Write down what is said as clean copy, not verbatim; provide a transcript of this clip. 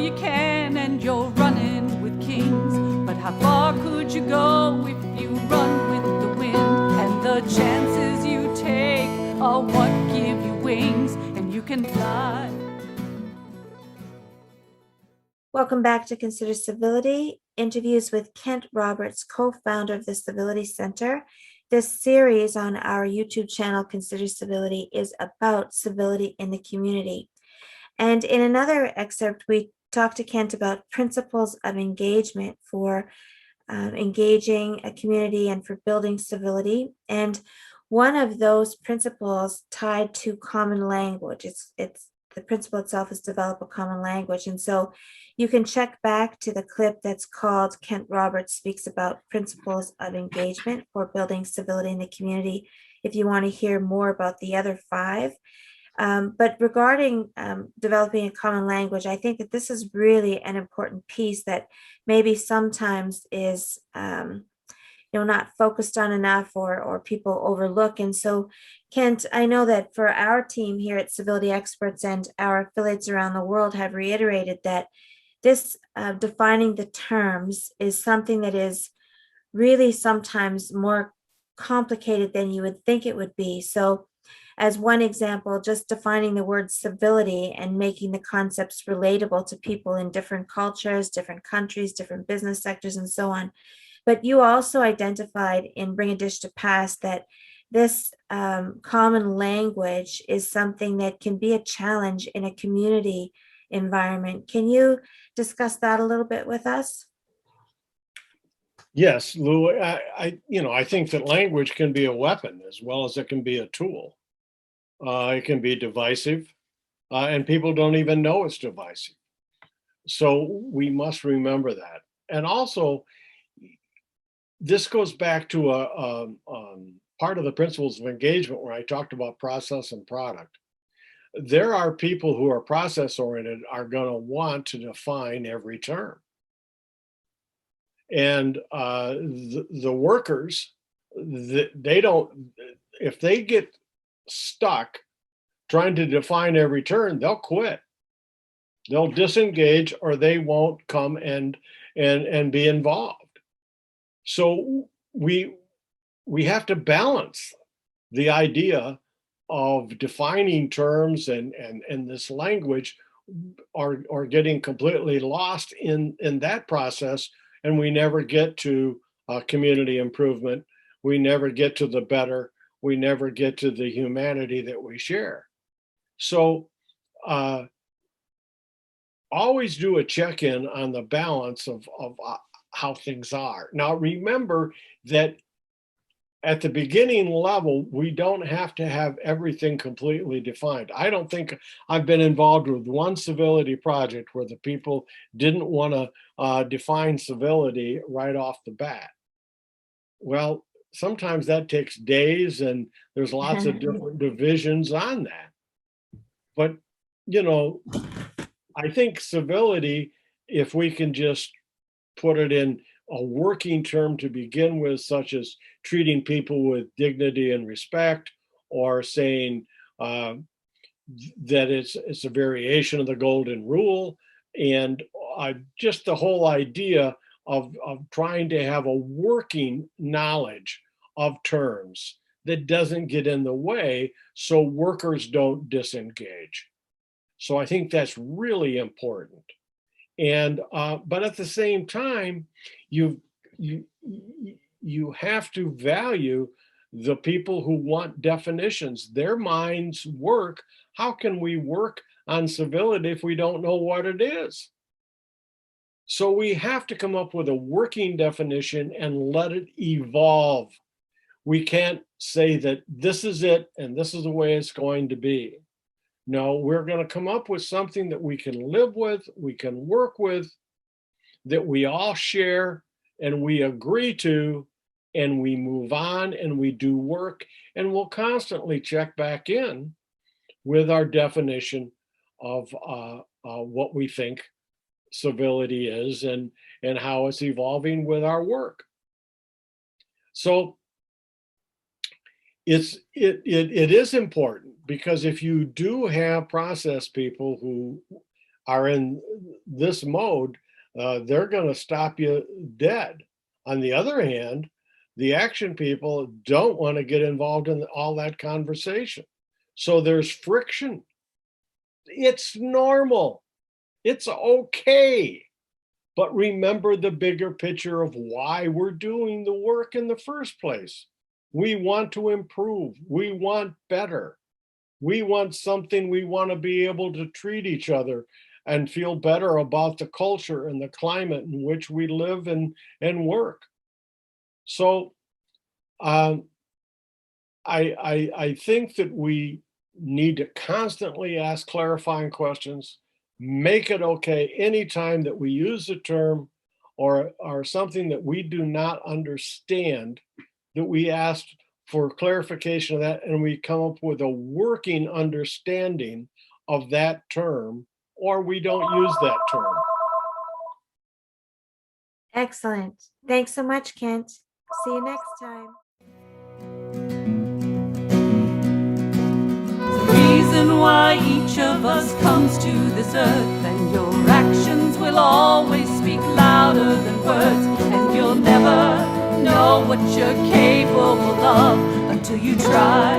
you can and you're running with kings. But how far could you go if you run with the wind? And the chances you take are what give you wings, and you can fly. Welcome back to Consider Civility, interviews with Kent Roberts, co-founder of the Civility Center. This series on our YouTube channel, Consider Civility, is about civility in the community. And in another excerpt, we talked to Kent about principles of engagement for engaging a community and for building civility. And one of those principles tied to common language. It's the principle itself is develop a common language. And so you can check back to the clip that's called Kent Roberts Speaks About Principles of Engagement for Building Civility in the Community if you want to hear more about the other 5. But regarding developing a common language, I think that this is really an important piece that maybe sometimes is not focused on enough or people overlook. And so, Kent, I know that for our team here at Civility Experts and our affiliates around the world have reiterated that this defining the terms is something that is really sometimes more complicated than you would think it would be. So as one example, just defining the word civility and making the concepts relatable to people in different cultures, different countries, different business sectors, and so on. But you also identified in Bring a Dish to Pass that this common language is something that can be a challenge in a community environment. Can you discuss that a little bit with us? Yes, Lou, I think that language can be a weapon as well as it can be a tool. It can be divisive, and people don't even know it's divisive. So we must remember that. And also, this goes back to a part of the principles of engagement where I talked about process and product. There are people who are process oriented are going to want to define every term. And the workers, they don't, if they get stuck trying to define every term, they'll quit. They'll disengage or they won't come and be involved. So we have to balance the idea of defining terms and this language are getting completely lost in that process, and we never get to community improvement. We never get to the better. We never get to the humanity that we share. So always do a check-in on the balance of how things are. Now, remember that at the beginning level, we don't have to have everything completely defined. I don't think I've been involved with one civility project where the people didn't want to define civility right off the bat. Well, sometimes that takes days and there's lots of different divisions on that. But, I think civility, if we can just put it in a working term to begin with, such as treating people with dignity and respect, or saying that it's a variation of the golden rule, and just the whole idea of trying to have a working knowledge of terms that doesn't get in the way so workers don't disengage. So I think that's really important. And but at the same time, you have to value the people who want definitions. Their minds work. How can we work on civility if we don't know what it is? So we have to come up with a working definition and let it evolve. We can't say that this is it and this is the way it's going to be. No, we're going to come up with something that we can live with, we can work with, that we all share and we agree to, and we move on and we do work, and we'll constantly check back in with our definition of what we think civility is and how it's evolving with our work. So it is important, because if you do have process people who are in this mode, they're going to stop you dead. On the other hand, the action people don't want to get involved in all that conversation. So there's friction. It's normal. It's okay. But remember the bigger picture of why we're doing the work in the first place. We want to improve. We want better. We want something, we want to be able to treat each other and feel better about the culture and the climate in which we live and work. So I think that we need to constantly ask clarifying questions, make it okay anytime that we use the term or something that we do not understand, that we ask for clarification of that, and we come up with a working understanding of that term, or we don't use that term. Excellent. Thanks so much, Kent. See you next time. The reason why each of us comes to this earth, and your actions will always speak louder than words, and you'll never know what you're capable of until you try.